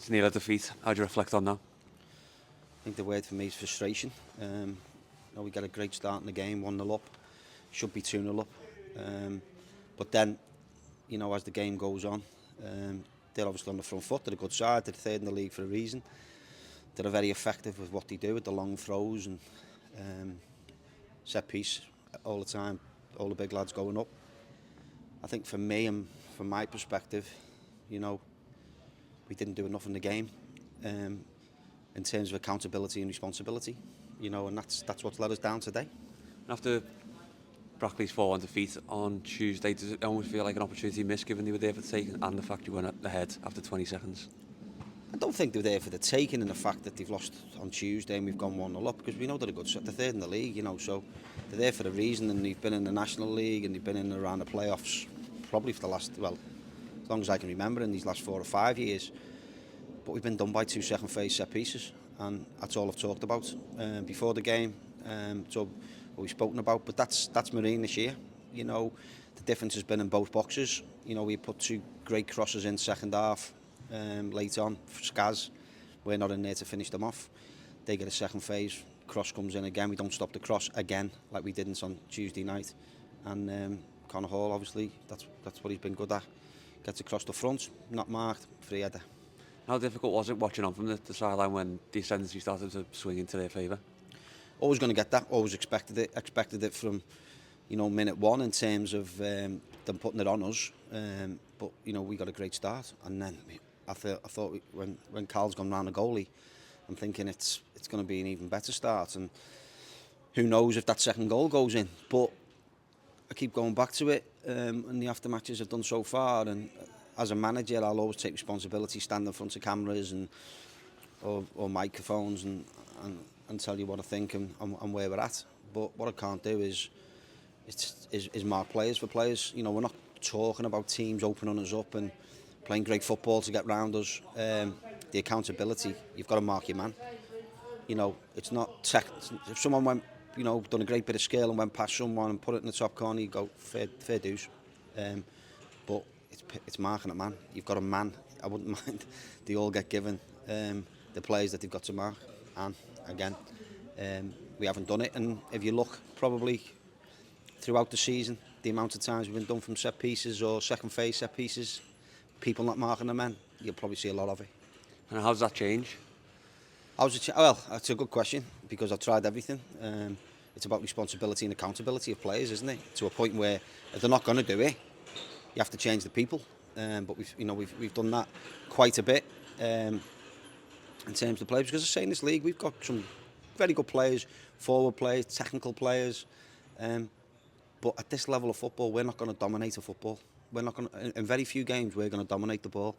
It's near a defeat. How do you reflect on that? I think the word for me is frustration. We got a great start in the game, 1-0 up. Should be 2-0 up. But then, as the game goes on, they're obviously on the front foot. They're a good side. They're third in the league for a reason. They're very effective with what they do, with the long throws and set piece all the time. All the big lads going up. I think for me and from my perspective, we didn't do enough in the game in terms of accountability and responsibility. And that's what's let us down today. After Brackley's 4-1 defeat on Tuesday, does it almost feel like an opportunity missed given they were there for the taking and the fact you went ahead after 20 seconds? I don't think they're there for the taking, and the fact that they've lost on Tuesday and we've gone 1-0 up, because we know they're a good set. They're third in the league, so they're there for a reason, and they've been in the National League and they've been in and around the playoffs probably for the last, as long as I can remember, in these last 4 or 5 years. But we've been done by 2 second phase set pieces, and that's all I've talked about before the game. So what we've spoken about, but that's Marine this year. The difference has been in both boxes. We put 2 great crosses in second half. Late on for Skaz, we're not in there to finish them off. They get a second phase, cross comes in again, we don't stop the cross again like we didn't on Tuesday night. And Connor Hall, obviously, that's what he's been good at. Gets across the front, not marked, free header. How difficult was it watching on from the sideline when the ascendancy started to swing into their favour? Always going to get that, always expected it from minute one in terms of them putting it on us. But we got a great start, and then I thought when Carl's gone round the goalie, I'm thinking it's going to be an even better start, and who knows if that second goal goes in. But I keep going back to it, and the aftermatches I've done so far, and as a manager I'll always take responsibility, stand in front of cameras and or microphones and tell you what I think and where we're at. But what I can't do is mark players for players. We're not talking about teams opening us up and playing great football to get round us. The accountability, you've got to mark your man. It's not if someone went, done a great bit of skill and went past someone and put it in the top corner, you go fair dues. But it's marking a man. You've got a man. I wouldn't mind. They all get given the players that they've got to mark. And again, we haven't done it. And if you look, probably throughout the season, the amount of times we've been done from set pieces or second phase set pieces, people not marking the men, you'll probably see a lot of it. And how does that change? Well, that's a good question, because I've tried everything. It's about responsibility and accountability of players, isn't it? To a point where if they're not going to do it, you have to change the people. But we've done that quite a bit in terms of players, because I say in this league we've got some very good players, forward players, technical players. But at this level of football, we're not going to dominate a football. We're not going to, in very few games, we're going to dominate the ball.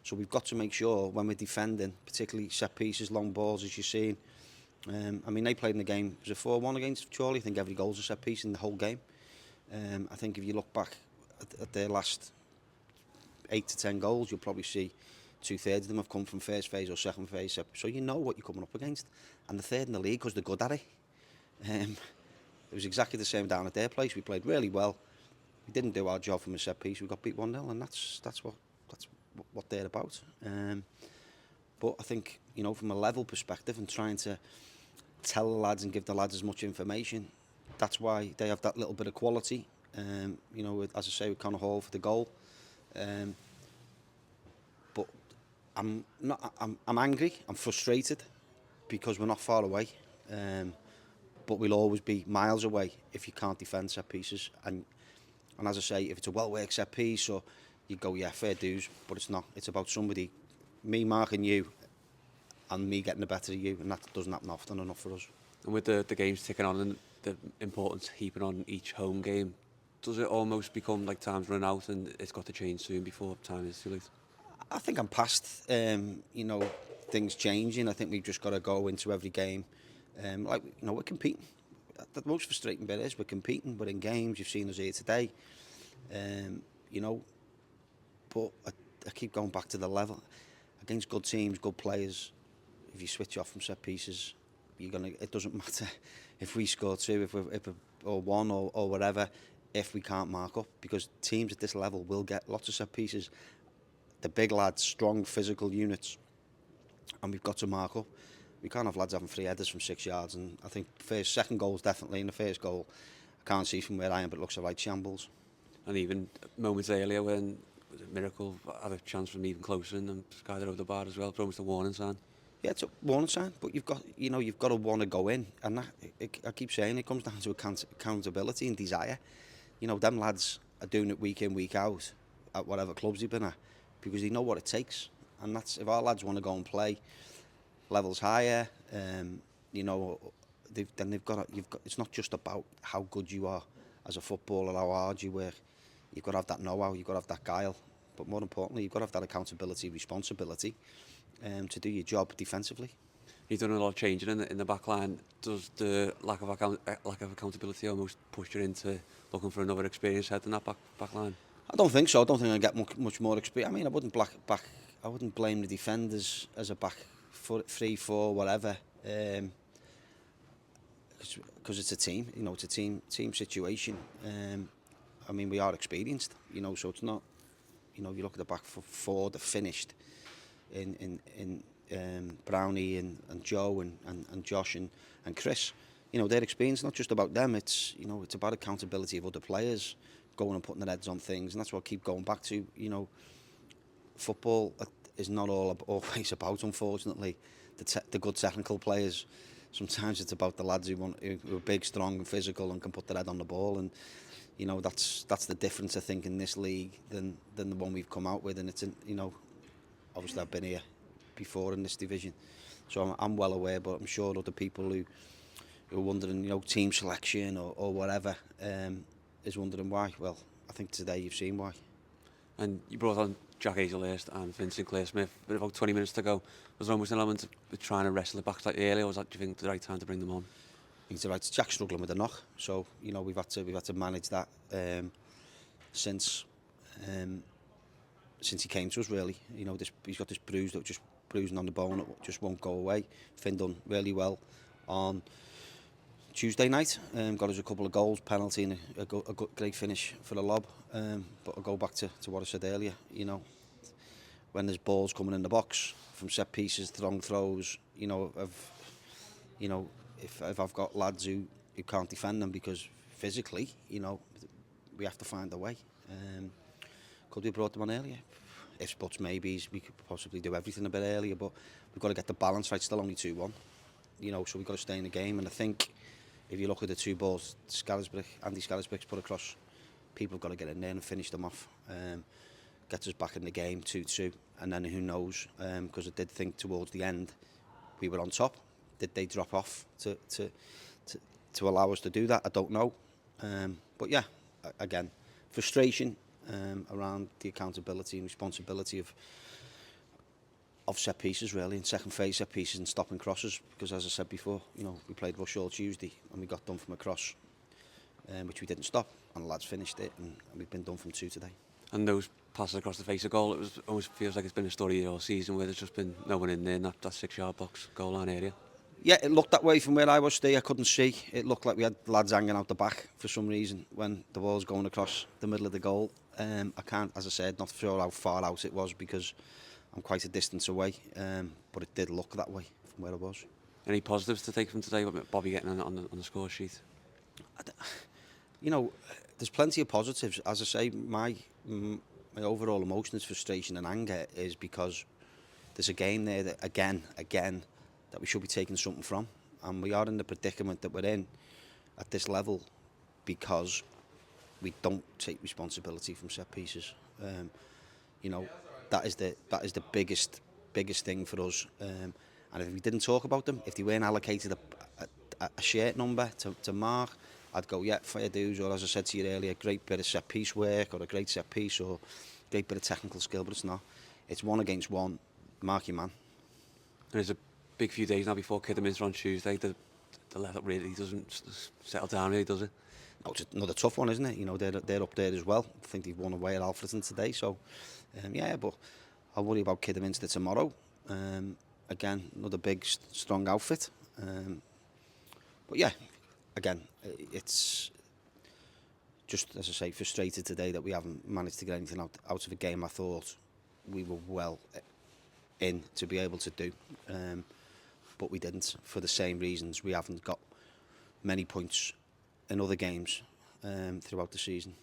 So we've got to make sure when we're defending, particularly set pieces, long balls, as you've seen. They played in the game, was it 4-1 against Chorley? I think every goal's a set piece in the whole game. I think if you look back at their last 8 to 10 goals, you'll probably see 2/3 of them have come from first phase or second phase. So you know what you're coming up against. And the third in the league, because they're good at it. It was exactly the same down at their place. We played really well. We didn't do our job from a set piece. We got beat 1-0, and that's what they're about. But I think, from a level perspective and trying to tell the lads and give the lads as much information, that's why they have that little bit of quality. As I say, with Connor Hall for the goal. But I'm angry. I'm frustrated because we're not far away. But we'll always be miles away if you can't defend set pieces. And as I say, if it's a well-worked set piece, or you go, yeah, fair dues, but it's not. It's about me marking you and me getting the better of you, and that doesn't happen often enough for us. And with the games ticking on and the importance heaping on each home game, does it almost become like time's run out and it's got to change soon before time is too late? I think I'm past, things changing. I think we've just got to go into every game. We're competing. The most frustrating bit is we're competing. We're in games. You've seen us here today. But I keep going back to the level. Against good teams, good players, if you switch off from set pieces, it doesn't matter if we score 2, or 1 or whatever, if we can't mark up, because teams at this level will get lots of set pieces. The big lads, strong physical units, and we've got to mark up. We can't have lads having free headers from 6 yards, and I think second goal's definitely in the first goal. I can't see from where I am, but it looks like shambles. And even moments earlier when was it Miracle had a chance from even closer and then skied it over the bar as well, it's almost a warning sign. Yeah, it's a warning sign, but you've got to want to go in, and that, I keep saying it comes down to accountability and desire. Them lads are doing it week in, week out at whatever clubs they've been at because they know what it takes, and that's if our lads want to go and play levels higher, then they've got. It's not just about how good you are as a footballer, how hard you work. You've got to have that know-how, you've got to have that guile, but more importantly, you've got to have that accountability, responsibility to do your job defensively. You've done a lot of changing in the back line. Does the lack of accountability almost push you into looking for another experienced head in that back line? I don't think so. I don't think I get much more experience. I mean, I wouldn't blame the defenders as a back 3-4 whatever, because it's a team. It's a team situation. I mean, we are experienced. So it's not. You look at the back four that finished in Brownie and Joe and Josh and Chris. Their experience, not just about them. It's it's about accountability of other players going and putting their heads on things, and that's what I keep going back to. Football is not always about, unfortunately, the good technical players. Sometimes it's about the lads who are big, strong, and physical and can put their head on the ball. And that's the difference, I think, in this league than the one we've come out with. And it's obviously I've been here before in this division, so I'm well aware. But I'm sure other people who are wondering, team selection or whatever, is wondering why. Well, I think today you've seen why. And you brought on Jack Hazelhurst and Vincent Clare-Smith with about 20 minutes to go. Was there almost an element of trying to wrestle it back slightly earlier, or was that, do you think, the right time to bring them on? I think it's the right. Jack's struggling with the knock, so we've had to manage that since he came to us. Really, he's got this bruise that just bruising on the bone that just won't go away. Finn done really well on Tuesday night, got us a couple of goals, penalty and a great finish for the lob. But I'll go back to what I said earlier. When there's balls coming in the box from set pieces, long throws, if I've got lads who can't defend them because physically, we have to find a way. Could we have brought them on earlier? If buts maybes, we could possibly do everything a bit earlier, but we've got to get the balance right. Still only 2-1, so we've got to stay in the game. And I think if you look at the two balls Andy Scarisbrick's put across, people have got to get in there and finish them off. Get us back in the game 2-2, and then who knows? Because I did think towards the end we were on top. Did they drop off to allow us to do that? I don't know. But yeah, again, frustration around the accountability and responsibility of set pieces, really, and second phase set pieces and stopping crosses. Because as I said before, we played Rushall Tuesday and we got done from a cross, which we didn't stop, and the lads finished it, and we've been done from 2 today. And those passes across the face of goal, it almost feels like it's been a story all season where there's just been no one in there in that 6-yard box goal line area. Yeah, it looked that way from where I was staying. I couldn't see. It looked like we had lads hanging out the back for some reason when the ball's going across the middle of the goal. I can't, as I said, not sure how far out it was because I'm quite a distance away, but it did look that way from where I was. Any positives to take from today? Bobby getting on the score sheet? There's plenty of positives. As I say, my overall emotion is frustration and anger is because there's a game there that again that we should be taking something from, and we are in the predicament that we're in at this level because we don't take responsibility from set pieces. That is the biggest thing for us. And if we didn't talk about them, if they weren't allocated a shirt number to mark, I'd go, yeah, fair dues, or as I said to you earlier, a great bit of set piece work, or a great set piece, or a great bit of technical skill, but it's not. It's 1 against 1, mark your man. There's a big few days now before Kidderminster on Tuesday. The let-up really doesn't settle down, really, does it? No, it's another tough one, isn't it? They're up there as well. I think they've won away at Alfreton today, so yeah, but I'll worry about Kidderminster tomorrow. Again, another big, strong outfit. But yeah, again, it's just, as I say, frustrated today that we haven't managed to get anything out of a game I thought we were well in to be able to do. But we didn't, for the same reasons. We haven't got many points in other games throughout the season.